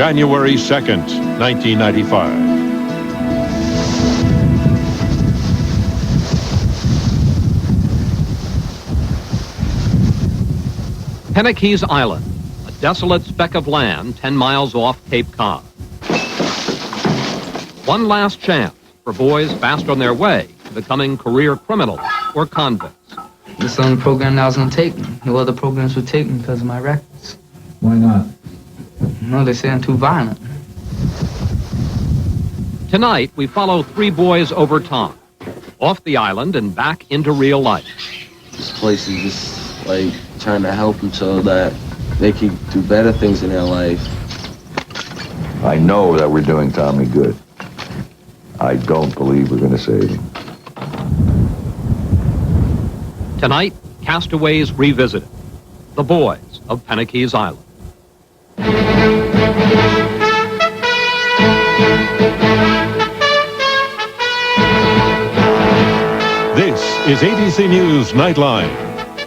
January 2nd, 1995. Penikese Island, a desolate speck of land 10 miles off Cape Cod. One last chance for boys fast on their way to becoming career criminals or convicts. This is the only program that I was going to take me. No other programs would take me because of my records. Why not? No, they say I'm too violent. Tonight, we follow three boys over time, off the island and back into real life. This place is just like trying to help them so that they can do better things in their life. I know that we're doing Tommy good. I don't believe we're going to save him. Tonight, castaways revisited, the boys of Penikese Island. This is ABC News Nightline.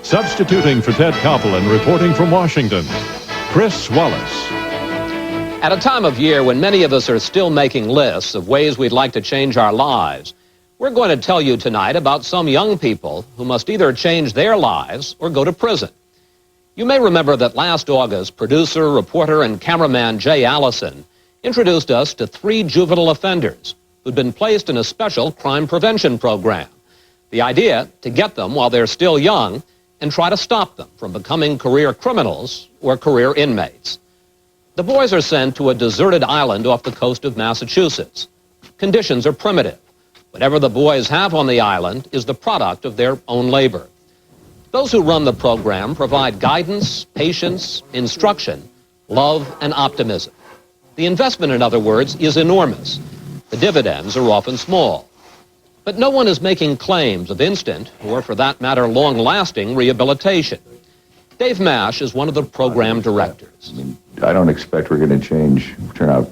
Substituting for Ted Koppel and reporting from Washington, Chris Wallace. At a time of year when many of us are still making lists of ways we'd like to change our lives, we're going to tell you tonight about some young people who must either change their lives or go to prison. You may remember that last August, producer, reporter, and cameraman Jay Allison introduced us to three juvenile offenders who'd been placed in a special crime prevention program. The idea, to get them while they're still young and try to stop them from becoming career criminals or career inmates. The boys are sent to a deserted island off the coast of Massachusetts. Conditions are primitive. Whatever the boys have on the island is the product of their own labor. Those who run the program provide guidance, patience, instruction, love, and optimism. The investment, in other words, is enormous. The dividends are often small. But no one is making claims of instant, or for that matter, long-lasting rehabilitation. Dave Mash is one of the program directors. I don't expect we're going to turn out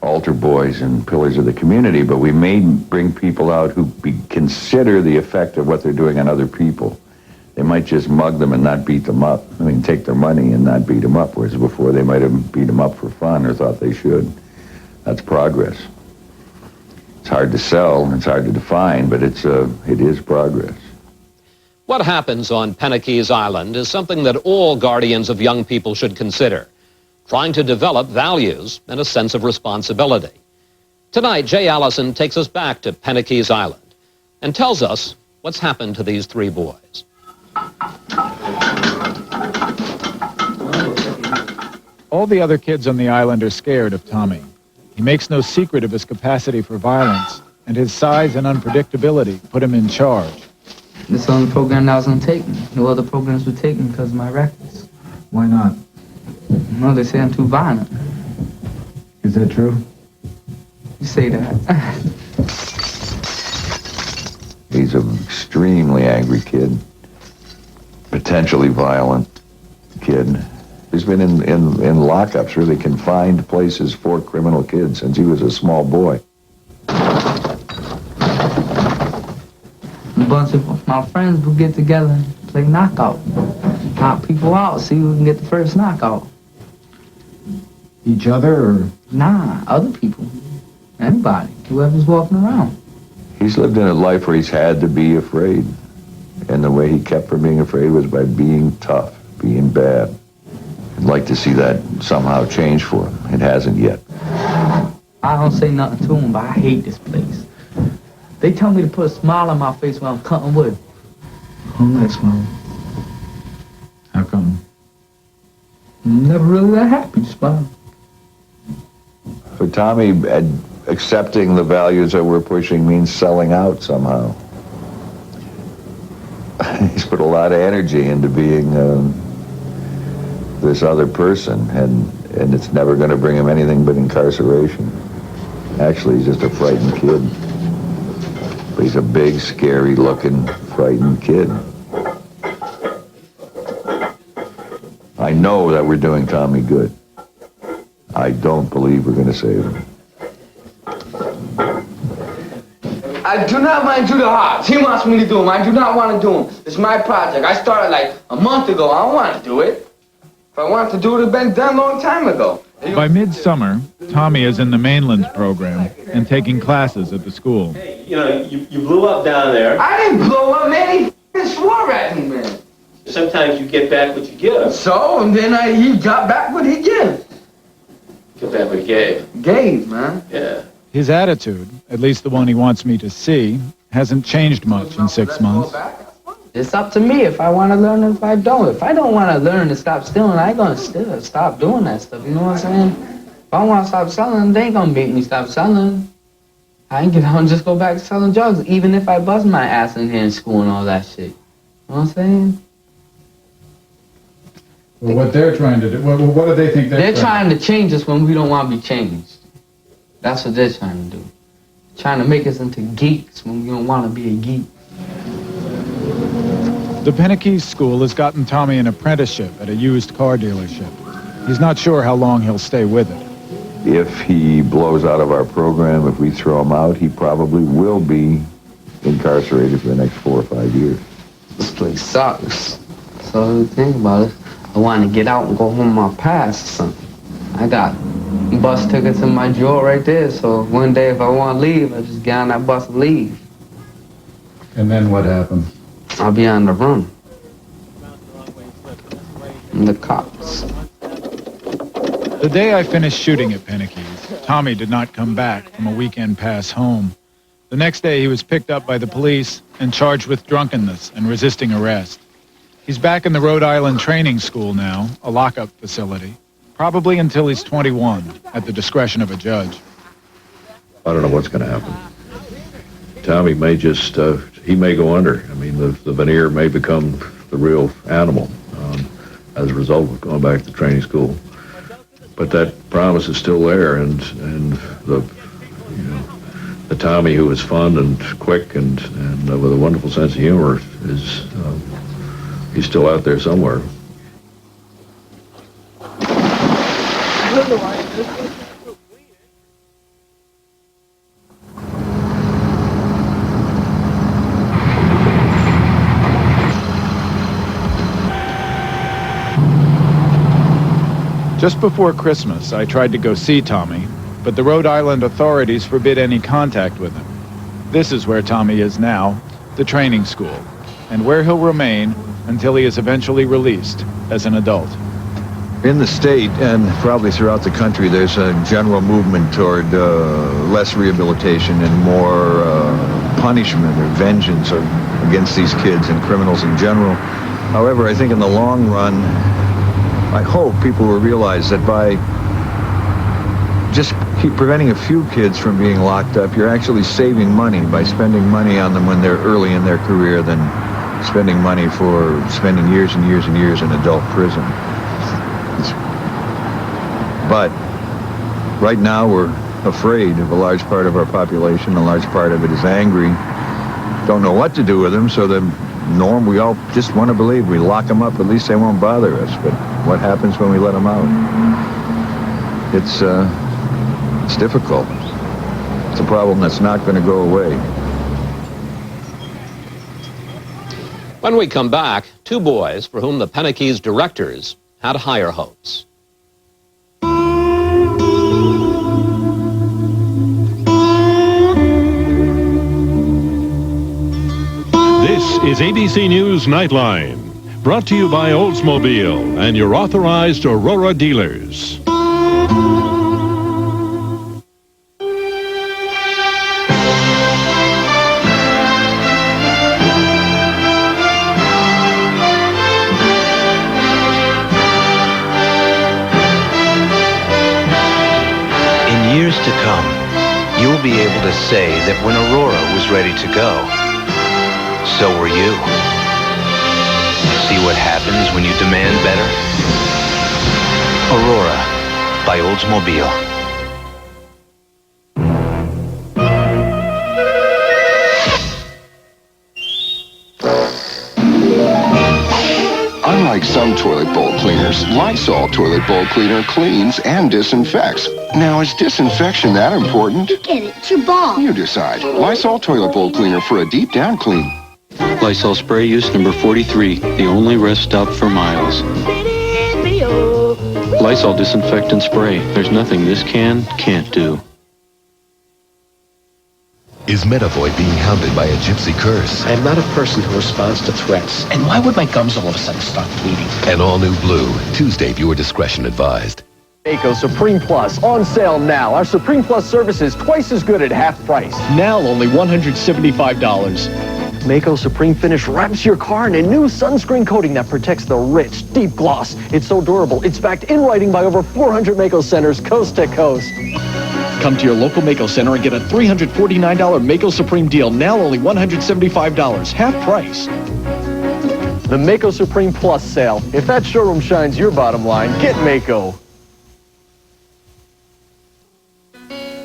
altar boys and pillars of the community, but we may bring people out who consider the effect of what they're doing on other people. They might just mug them and not beat them up. I mean, take their money and not beat them up, whereas before they might have beat them up for fun or thought they should. That's progress. It's hard to sell, and it's hard to define, but it is progress. What happens on Penikese Island is something that all guardians of young people should consider, trying to develop values and a sense of responsibility. Tonight, Jay Allison takes us back to Penikese Island and tells us what's happened to these three boys. All the other kids on the island are scared of Tommy. He makes no secret of his capacity for violence, and his size and unpredictability put him in charge. This is the only program that I was going to take me. No other programs would take me because of my records. Why not? No, they say I'm too violent. Is that true? You say that. He's an extremely angry kid, potentially violent kid. He's been in lockups, really confined places for criminal kids since he was a small boy. A bunch of my friends would get together and play knockout. Knock people out, see who can get the first knockout. Each other, or? Nah, other people. Anybody. Whoever's walking around. He's lived in a life where he's had to be afraid. And the way he kept from being afraid was by being tough, being bad. I'd like to see that somehow change for him. It hasn't yet. I don't say nothing to him, but I hate this place. They tell me to put a smile on my face when I'm cutting wood. I'm not smiling. How come? I'm never really that happy to smile. For Tommy, accepting the values that we're pushing means selling out somehow. He's put a lot of energy into being this other person, and it's never going to bring him anything but incarceration. Actually, he's just a frightened kid. But he's a big, scary-looking, frightened kid. I know that we're doing Tommy good. I don't believe we're going to save him. I do not want to do the hops. He wants me to do them. I do not want to do them. It's my project. I started like a month ago. I don't want to do it. If I wanted to do it, it would have been done a long time ago. By midsummer, Tommy is in the mainland program and taking classes at the school. Hey, you blew up down there. I didn't blow up, man. He f***ing swore at me, man. Sometimes you get back what you give. So, and then he got back what he gave. Get back what he gave. Gave, man. Yeah. His attitude, at least the one he wants me to see, hasn't changed much in 6 months. It's up to me if I want to learn or if I don't. If I don't want to learn to stop stealing, I ain't going to stop doing that stuff. You know what I'm saying? If I want to stop selling, they ain't going to make me stop selling. I can get out and just go back to selling drugs, even if I bust my ass in here in school and all that shit. You know what I'm saying? Well, what they're trying to do, what do they think they're trying to change us when we don't want to be changed. That's what they're trying to do. Trying to make us into geeks when we don't want to be a geek. The Penikese school has gotten Tommy an apprenticeship at a used car dealership. He's not sure how long he'll stay with it. If he blows out of our program, if we throw him out, he probably will be incarcerated for the next 4 or 5 years. This place sucks. So the thing about it, I want to get out and go home my past or something. I got bus tickets in my drawer right there, so one day if I want to leave, I just get on that bus and leave. And then what happens? I'll be on the run. And the cops. The day I finished shooting at Penikese, Tommy did not come back from a weekend pass home. The next day he was picked up by the police and charged with drunkenness and resisting arrest. He's back in the Rhode Island training school now, a lockup facility, probably until he's 21, at the discretion of a judge. I don't know what's going to happen. Tommy may just, he may go under. I mean, the veneer may become the real animal as a result of going back to training school. But that promise is still there, and the Tommy who is fun and quick and with a wonderful sense of humor is, he's still out there somewhere. Just before Christmas, I tried to go see Tommy, but the Rhode Island authorities forbid any contact with him. This is where Tommy is now, the training school, and where he'll remain until he is eventually released as an adult. In the state and probably throughout the country, there's a general movement toward less rehabilitation and more punishment or vengeance against these kids and criminals in general. However, I think in the long run, I hope people will realize that by just keep preventing a few kids from being locked up, you're actually saving money by spending money on them when they're early in their career than spending money for spending years and years and years in adult prison. But right now we're afraid of a large part of our population. A large part of it is angry. Don't know what to do with them, so the norm, we all just want to believe we lock them up, at least they won't bother us. But what happens when we let them out? It's difficult. It's a problem that's not going to go away. When we come back, two boys for whom the Penikese directors had higher hopes. This is ABC News Nightline, brought to you by Oldsmobile and your authorized Aurora dealers. In years to come, you'll be able to say that when Aurora was ready to go, so were you. See what happens when you demand better? Aurora by Oldsmobile. Unlike some toilet bowl cleaners, Lysol toilet bowl cleaner cleans and disinfects. Now, is disinfection that important? You get it. It's your ball. You decide. Lysol toilet bowl cleaner for a deep down clean. Lysol spray use number 43, the only rest stop for miles. Lysol disinfectant spray. There's nothing this can't do. Is Metavoid being hounded by a gypsy curse? I am not a person who responds to threats. And why would my gums all of a sudden start bleeding? An all-new Blue. Tuesday, viewer discretion advised. Mako Supreme Plus, on sale now. Our Supreme Plus service is twice as good at half price. Now only $175. Mako Supreme Finish wraps your car in a new sunscreen coating that protects the rich, deep gloss. It's so durable, it's backed in writing by over 400 Mako centers coast to coast. Come to your local Mako center and get a $349 Mako Supreme deal, now only $175, half price. The Mako Supreme Plus sale. If that showroom shines your bottom line, get Mako.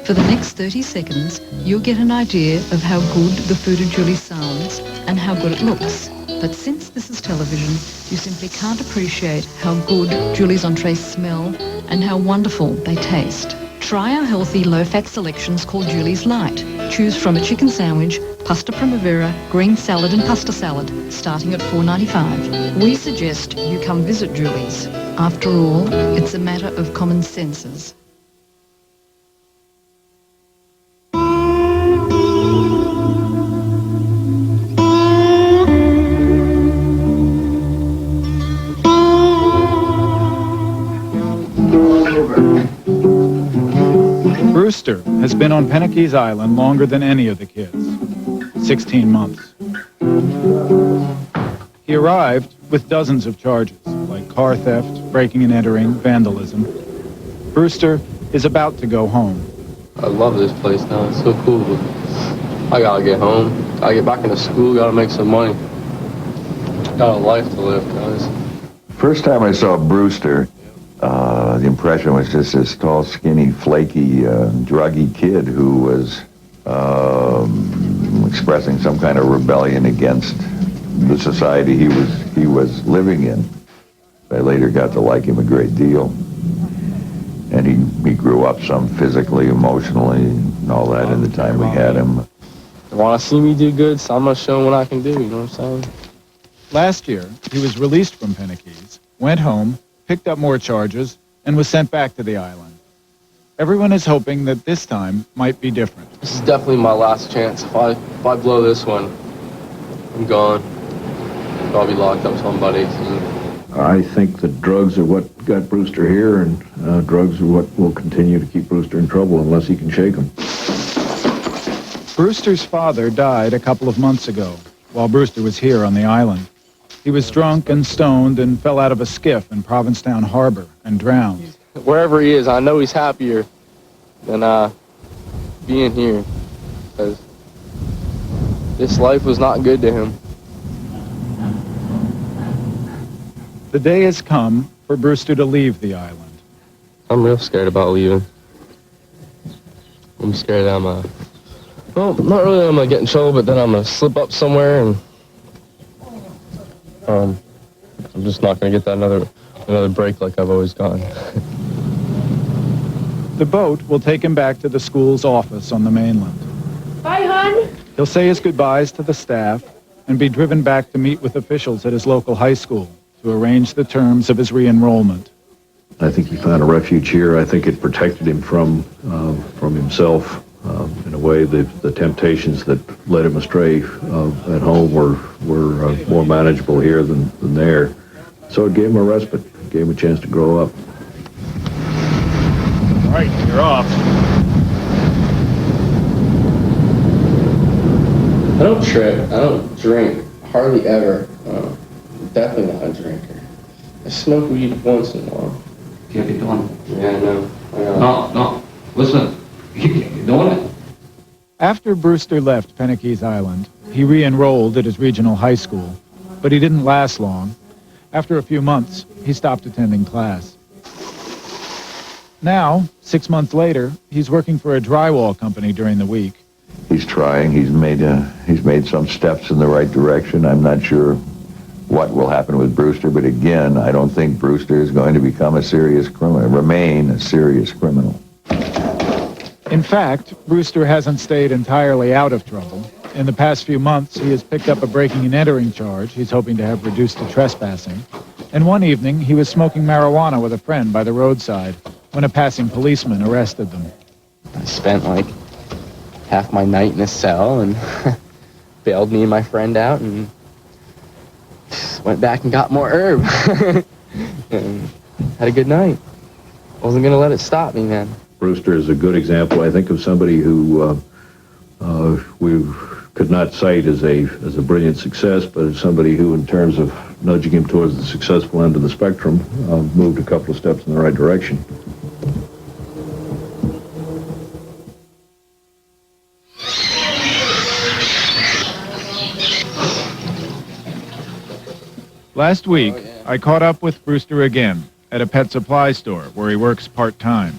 For the next 30 seconds, you'll get an idea of how good the food at Julie's sounds and how good it looks. But since this is television, you simply can't appreciate how good Julie's entrees smell and how wonderful they taste. Try our healthy, low-fat selections called Julie's Light. Choose from a chicken sandwich, pasta primavera, green salad and pasta salad, starting at $4.95. We suggest you come visit Julie's. After all, it's a matter of common senses. Brewster has been on Penikese Island longer than any of the kids, 16 months. He arrived with dozens of charges, like car theft, breaking and entering, vandalism. Brewster is about to go home. I love this place now. It's so cool. But I gotta get home. Gotta get back into school. Gotta make some money. Got a life to live, guys. First time I saw Brewster, the impression was just this tall, skinny, flaky, druggy kid who was expressing some kind of rebellion against the society he was living in. I later got to like him a great deal. And he grew up some physically, emotionally, and all that in the time we had him. They want to see me do good, so I'm going to show them what I can do, you know what I'm saying? Last year, he was released from Penikese, went home, picked up more charges, and was sent back to the island. Everyone is hoping that this time might be different. This is definitely my last chance. If I blow this one, I'm gone. I'll be locked up somebody. I think that drugs are what got Brewster here, and drugs are what will continue to keep Brewster in trouble unless he can shake them. Brewster's father died a couple of months ago while Brewster was here on the island. He was drunk and stoned and fell out of a skiff in Provincetown Harbor and drowned. Wherever he is, I know he's happier than being here, because this life was not good to him. The day has come for Brewster to leave the island. I'm real scared about leaving. I'm scared that well, not really that I'm going to get in trouble, but then I'm going to slip up somewhere and I'm just not going to get that another break like I've always gotten. The boat will take him back to the school's office on the mainland. Bye, hon. He'll say his goodbyes to the staff and be driven back to meet with officials at his local high school to arrange the terms of his re-enrollment. I think he found a refuge here. I think it protected him from himself. In a way, the temptations that led him astray at home were more manageable here than there. So it gave him a respite. It gave him a chance to grow up. All right, you're off. I don't trip. I don't drink. Hardly ever. Definitely not a drinker. I smoke weed once in a while. Can't be doing it. Yeah, I know. No. Listen, you can't be doing it. After Brewster left Penikese Island, he re-enrolled at his regional high school, but he didn't last long. After a few months, he stopped attending class. Now, 6 months later, he's working for a drywall company during the week. He's trying. He's made some steps in the right direction. I'm not sure what will happen with Brewster, but again, I don't think Brewster is going to become a serious criminal, remain a serious criminal. In fact, Brewster hasn't stayed entirely out of trouble. In the past few months, he has picked up a breaking and entering charge he's hoping to have reduced to trespassing, And one evening, he was smoking marijuana with a friend by the roadside when a passing policeman arrested them. I spent like half my night in a cell and bailed me and my friend out and went back and got more herb. And had a good night. Wasn't going to let it stop me, man. Brewster is a good example, I think, of somebody who we could not cite as a brilliant success, but as somebody who, in terms of nudging him towards the successful end of the spectrum, moved a couple of steps in the right direction. Last week, I caught up with Brewster again at a pet supply store where he works part-time.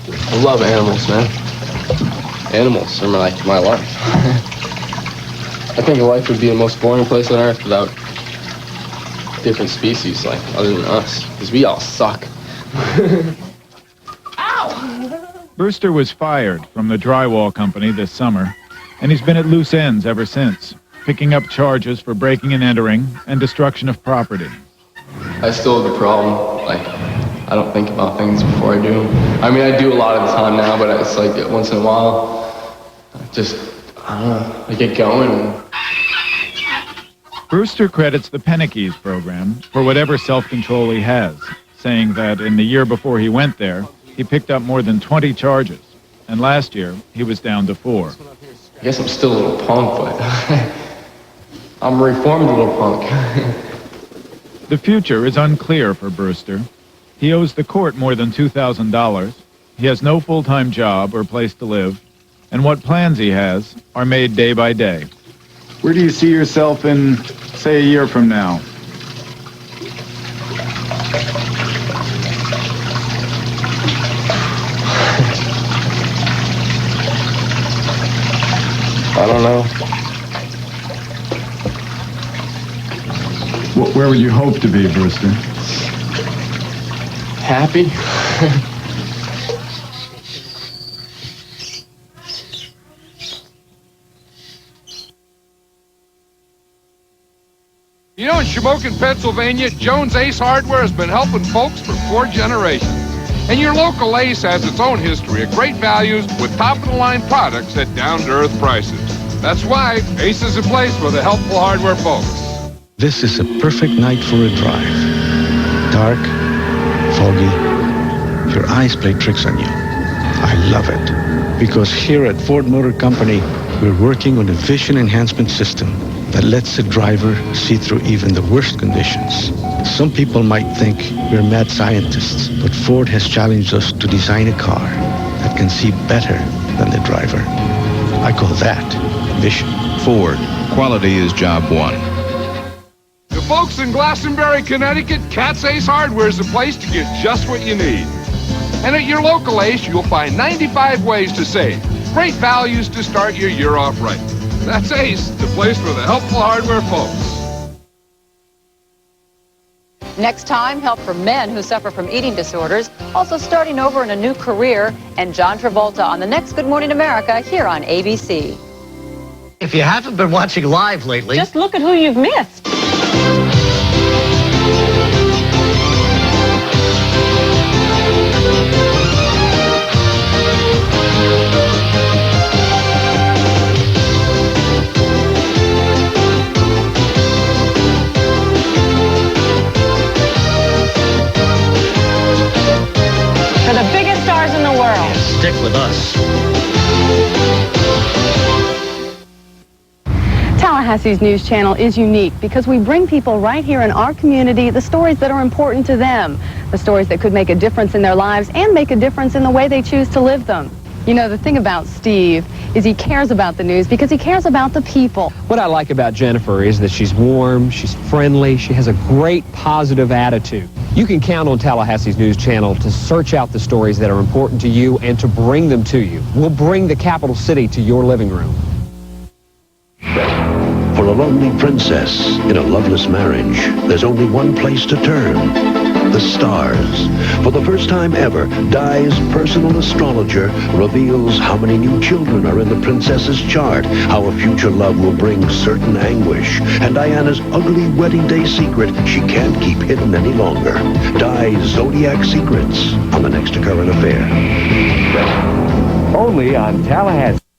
I love animals, man. Animals are like my life. I think life would be the most boring place on earth without different species, like, other than us, because we all suck. Ow! Brewster was fired from the drywall company this summer, and he's been at loose ends ever since, picking up charges for breaking and entering and destruction of property. I still have the problem, like, I don't think about things before I do them. I mean, I do a lot of the time now, but it's like once in a while, I don't know, I get going. And Brewster credits the Penikese program for whatever self-control he has, saying that in the year before he went there, he picked up more than 20 charges, and last year he was down to 4. I guess I'm still a little punk, but I'm a reformed little punk. The future is unclear for Brewster. He owes the court more than $2,000. He has no full-time job or place to live, and what plans he has are made day by day. Where do you see yourself in, say, a year from now? I don't know. Where would you hope to be, Brewster? Happy. You know, in Shamokin, Pennsylvania, Jones Ace Hardware has been helping folks for 4 generations. And your local Ace has its own history of great values with top-of-the-line products at down-to-earth prices. That's why Ace is a place for the helpful hardware folks. This is a perfect night for a drive. Dark, foggy, your eyes play tricks on you. I love it, because here at Ford Motor Company, we're working on a vision enhancement system that lets the driver see through even the worst conditions. Some people might think we're mad scientists, but Ford has challenged us to design a car that can see better than the driver. I call that vision. Ford, quality is job one. The folks in Glastonbury, Connecticut, Cat's Ace Hardware is the place to get just what you need. And at your local Ace, you'll find 95 ways to save. Great values to start your year off right. That's Ace, the place for the helpful hardware folks. Next time, help for men who suffer from eating disorders, also starting over in a new career, and John Travolta on the next Good Morning America here on ABC. If you haven't been watching live lately, Just look at who you've missed. for the biggest stars in the world. Stick with us. Tallahassee's news channel is unique because we bring people right here in our community the stories that are important to them, the stories that could make a difference in their lives and make a difference in the way they choose to live them. You know, the thing about Steve is he cares about the news because he cares about the people. What I like about Jennifer is that she's warm, she's friendly, she has a great positive attitude. You can count on Tallahassee's news channel to search out the stories that are important to you and to bring them to you. We'll bring the capital city to your living room. For a lonely princess in a loveless marriage, there's only one place to turn. the stars. For the first time ever, Di's personal astrologer reveals how many new children are in the princess's chart, how a future love will bring certain anguish, and Diana's ugly wedding day secret she can't keep hidden any longer. Di's Zodiac Secrets on the next Current Affair. Only on Tallahassee.